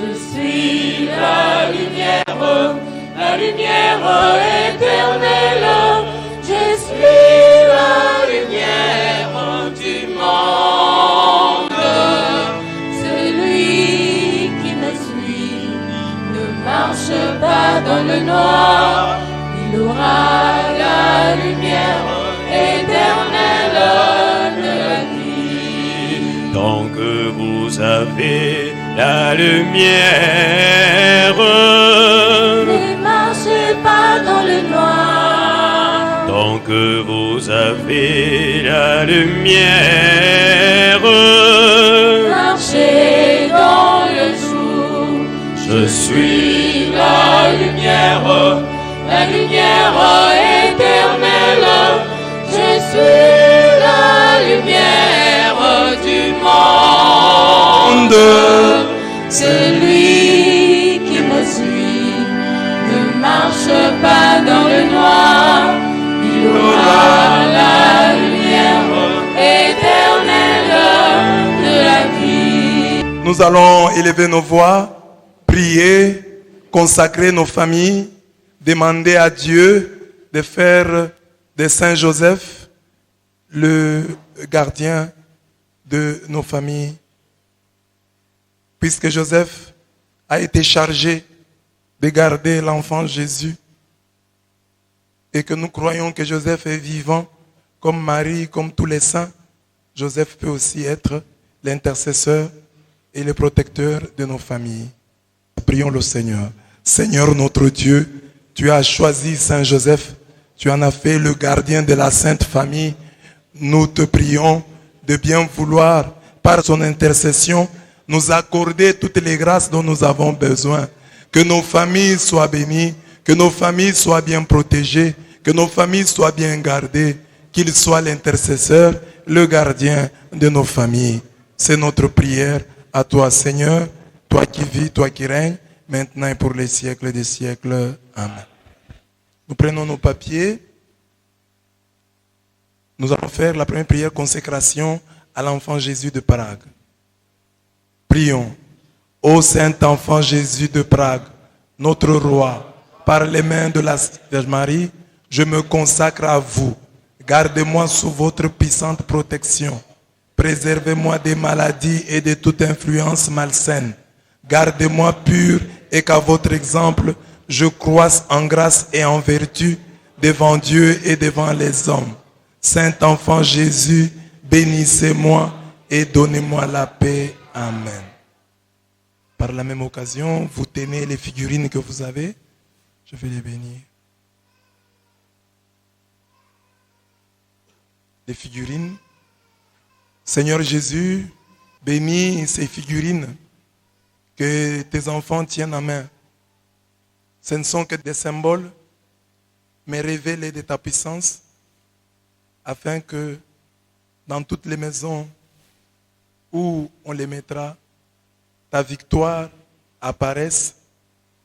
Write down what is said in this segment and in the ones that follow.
Je suis la lumière éternelle. Je suis la lumière du monde. Celui qui me suit ne marche pas dans le noir. Il aura la lumière éternelle de la vie. Tant que vous avez la lumière, ne marchez pas dans le noir. Tant que vous avez la lumière, marchez dans le jour. Je suis la lumière éternelle. Je suis la lumière du monde. Celui qui me suit ne marche pas dans le noir. Il aura la lumière éternelle de la vie. Nous allons élever nos voix, prier, consacrer nos familles, demander à Dieu de faire de Saint Joseph le gardien de nos familles. Puisque Joseph a été chargé de garder l'enfant Jésus et que nous croyons que Joseph est vivant comme Marie, comme tous les saints, Joseph peut aussi être l'intercesseur et le protecteur de nos familles. Prions le Seigneur. Seigneur notre Dieu, tu as choisi Saint Joseph, tu en as fait le gardien de la Sainte Famille. Nous te prions de bien vouloir, par son intercession, nous accorder toutes les grâces dont nous avons besoin. Que nos familles soient bénies, que nos familles soient bien protégées, que nos familles soient bien gardées, qu'il soit l'intercesseur, le gardien de nos familles. C'est notre prière à toi, Seigneur, toi qui vis, toi qui règnes, maintenant et pour les siècles des siècles. Amen. Nous prenons nos papiers. Nous allons faire la première prière consécration à l'enfant Jésus de Prague. Prions. Ô Saint Enfant Jésus de Prague, notre roi, par les mains de la Vierge Marie, je me consacre à vous. Gardez-moi sous votre puissante protection. Préservez-moi des maladies et de toute influence malsaine. Gardez-moi pur et qu'à votre exemple, je croisse en grâce et en vertu devant Dieu et devant les hommes. Saint Enfant Jésus, bénissez-moi et donnez-moi la paix. Amen. Par la même occasion, vous tenez les figurines que vous avez. Je vais les bénir. Les figurines. Seigneur Jésus, bénis ces figurines que tes enfants tiennent en main. Ce ne sont que des symboles, mais révèle de ta puissance, afin que dans toutes les maisons où on les mettra, ta victoire apparaisse,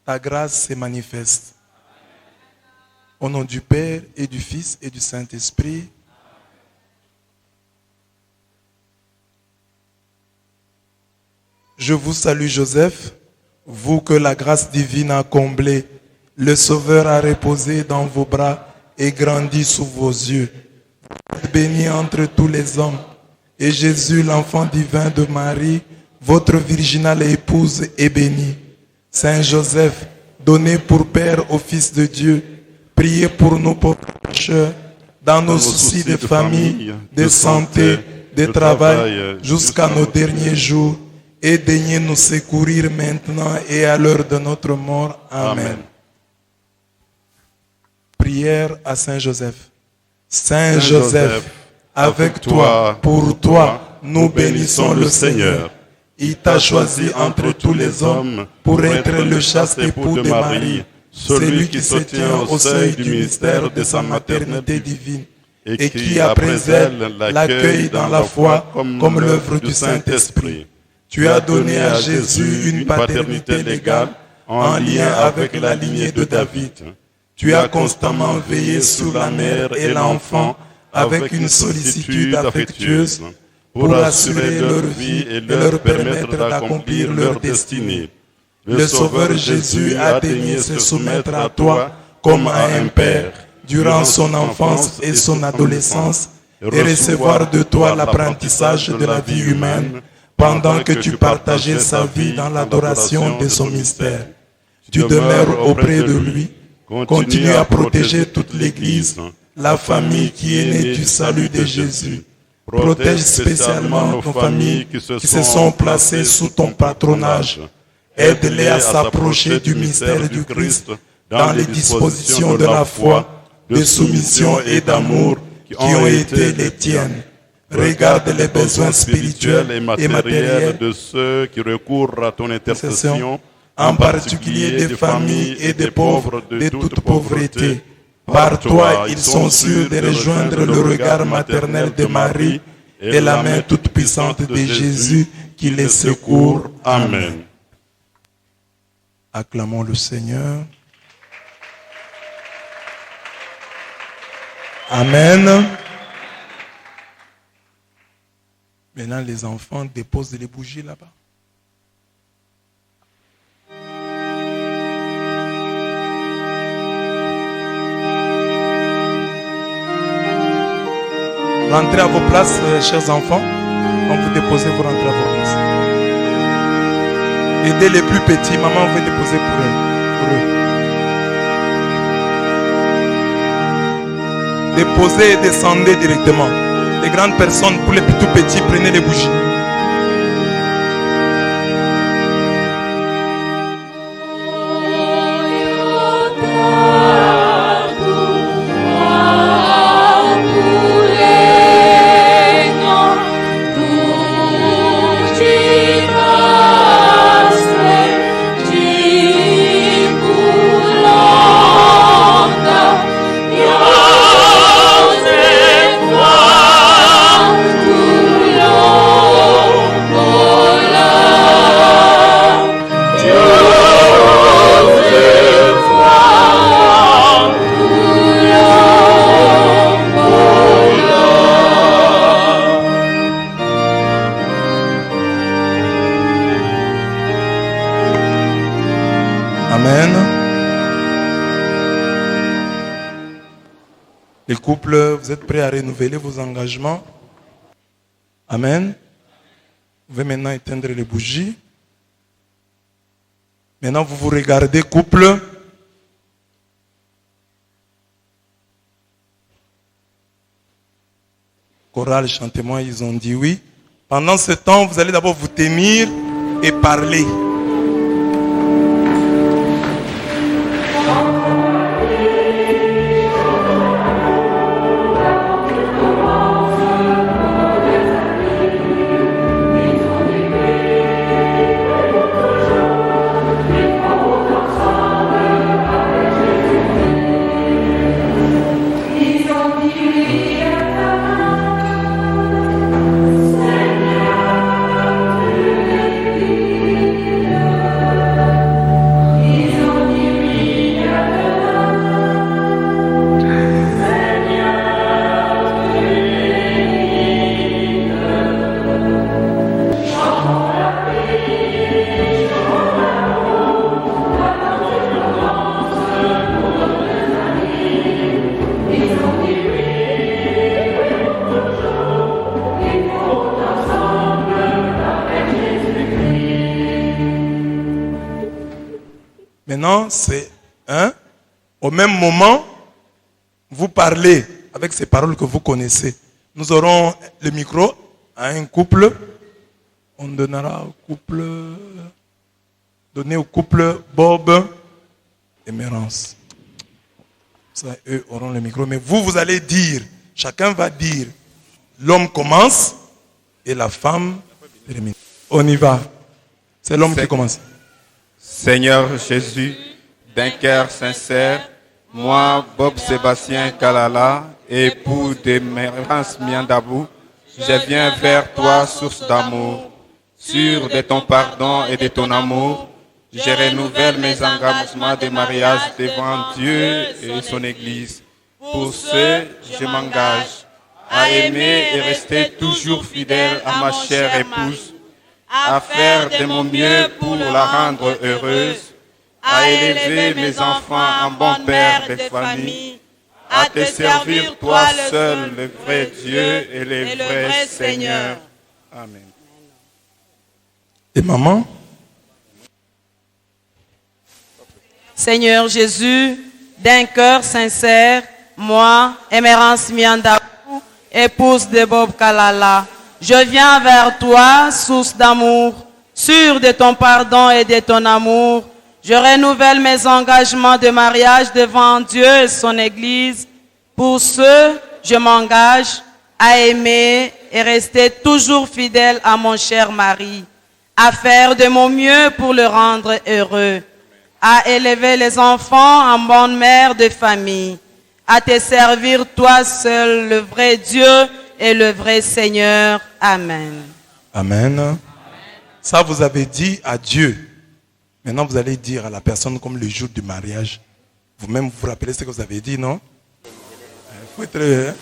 ta grâce se manifeste. Au nom du Père et du Fils et du Saint-Esprit. Je vous salue Joseph, vous que la grâce divine a comblé, le Sauveur a reposé dans vos bras et grandi sous vos yeux. Vous êtes béni entre tous les hommes, et Jésus, l'enfant divin de Marie, votre virginale épouse, est béni. Saint Joseph, donné pour Père au Fils de Dieu, priez pour nous pauvres pécheurs, dans nos soucis de famille, de santé, de travail, jusqu'à nos derniers jours, et daignez nous secourir maintenant et à l'heure de notre mort. Amen. Prière à Saint Joseph. Saint Joseph, avec toi, pour toi, nous bénissons le Seigneur. Il t'a choisi entre tous les hommes pour être le chaste époux de Marie, celui qui se tient au seuil du mystère de sa maternité divine et qui, après elle, l'accueille dans la foi comme l'œuvre du Saint-Esprit. Tu as donné à Jésus une paternité légale en lien avec la lignée de David. Tu as constamment veillé sur la mère et l'enfant avec une sollicitude affectueuse pour assurer leur vie et leur permettre d'accomplir leur destinée. le Sauveur Jésus a daigné se soumettre à toi comme à un père durant son enfance et son adolescence et recevoir de toi l'apprentissage de la vie humaine pendant que tu partageais sa vie dans l'adoration de son mystère. Tu demeures auprès de lui, continue à protéger toute l'Église, la famille qui est née du salut de Jésus. Protège spécialement nos familles qui se sont placées sous ton patronage. Aide-les à s'approcher du mystère du Christ dans les dispositions de la foi, de soumission et d'amour qui ont été les tiennes. Regarde les besoins spirituels et matériels de ceux qui recourent à ton intercession, en particulier des familles et des pauvres de toute pauvreté. Par toi, ils sont sûrs de rejoindre le regard maternel de Marie et la main toute puissante de Jésus qui les secourt. Amen. Acclamons le Seigneur. Amen. Maintenant, les enfants déposent les bougies là-bas. Rentrez à vos places, chers enfants. Quand vous déposez, vous rentrez à vos places. Aidez les plus petits. Maman veut déposer pour eux. Déposez et descendez directement. Les grandes personnes, pour les tout petits, prenez les bougies. Les couples, vous êtes prêts à renouveler vos engagements? Amen. Vous pouvez maintenant éteindre les bougies. Maintenant, vous vous regardez, couple. Chorale, chantez-moi, ils ont dit oui. Pendant ce temps, vous allez d'abord vous tenir et parler. Maintenant, c'est au même moment, vous parlez avec ces paroles que vous connaissez. Nous aurons le micro à un couple. On donnera au couple, donner au couple Bob et Mérance. Ça, eux auront le micro. Mais vous allez dire, chacun va dire, l'homme commence et la femme termine. On y va. C'est l'homme qui commence. Seigneur Jésus, d'un cœur sincère, moi, Bob Sébastien Kalala, époux de Mérance Miandabou, je viens vers toi, source d'amour. Sûr de ton pardon et de ton amour, je renouvelle mes engagements de mariage devant Dieu et son Église. Pour ce, je m'engage à aimer et rester toujours fidèle à ma chère épouse, à faire de mon mieux pour la rendre heureuse, à élever mes enfants en bon père de famille, à te servir toi seul, le vrai Dieu et le vrai Seigneur. Amen. Et maman? Seigneur Jésus, d'un cœur sincère, moi, Emerance Miandabou, épouse de Bob Kalala, je viens vers toi, source d'amour, sûre de ton pardon et de ton amour. Je renouvelle mes engagements de mariage devant Dieu et son Église. Pour ce, je m'engage à aimer et rester toujours fidèle à mon cher mari, à faire de mon mieux pour le rendre heureux, à élever les enfants en bonne mère de famille, à te servir toi seul, le vrai Dieu et le vrai Seigneur. Amen. Amen. Ça, vous avez dit à Dieu. Maintenant, vous allez dire à la personne comme le jour du mariage. Vous-même, vous vous rappelez ce que vous avez dit, non? Il faut être...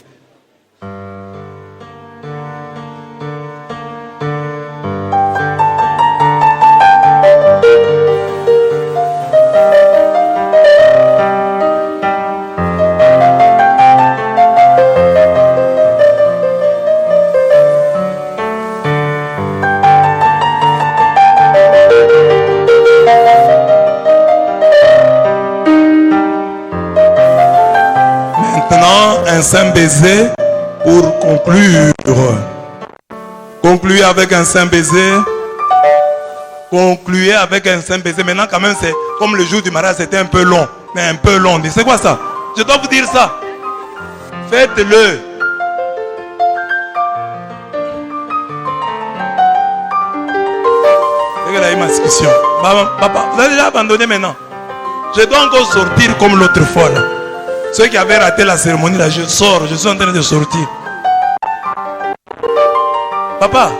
Un saint baiser pour conclure. Concluez avec un saint baiser. Concluez avec un saint baiser. Maintenant, quand même, c'est comme le jour du mariage, c'était un peu long. Mais un peu long. C'est quoi ça? Je dois vous dire ça. Faites-le. Regardez ma discussion. Papa, vous avez déjà abandonné maintenant. Je dois encore sortir comme l'autre fois là. Ceux qui avaient raté la cérémonie, là, je sors, je suis en train de sortir. Papa,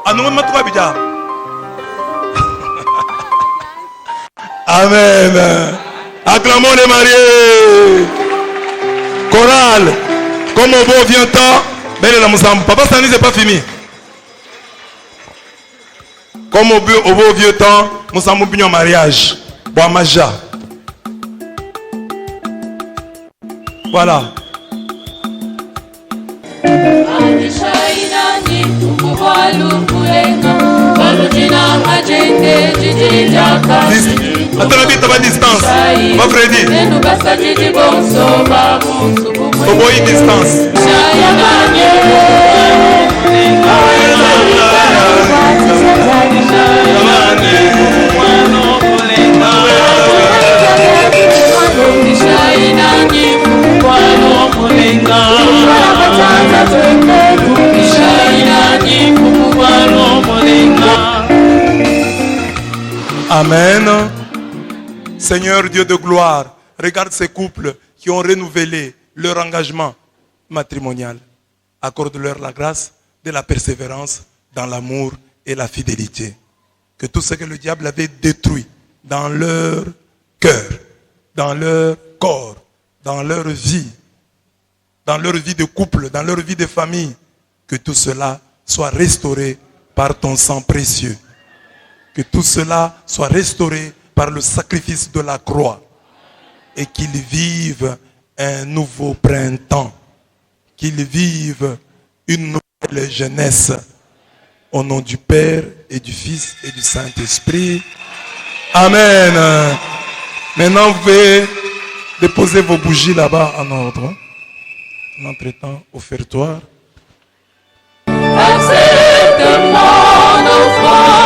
à nous même trois bidja. Amen. Acclamons les mariés. Chorale. Comme au beau vieux temps, belle la moussambe. Papa, ça n'est pas fini. Comme au beau vieux temps, moussambe pignon mariage. Boamaja. Voilà. Attends, vite à distance. Ma Freddy. Oboyi distance. Amen. Seigneur Dieu de gloire, regarde ces couples qui ont renouvelé leur engagement matrimonial. Accorde-leur la grâce de la persévérance dans l'amour et la fidélité. Que tout ce que le diable avait détruit dans leur cœur, dans leur corps, dans leur vie de couple, dans leur vie de famille, que tout cela soit restauré par ton sang précieux. Que tout cela soit restauré par le sacrifice de la croix. Et qu'ils vivent un nouveau printemps. Qu'ils vivent une nouvelle jeunesse. Au nom du Père et du Fils et du Saint-Esprit. Amen. Maintenant, vous pouvez déposer vos bougies là-bas en ordre. En entretemps, offertoire. Accepte mon offrande.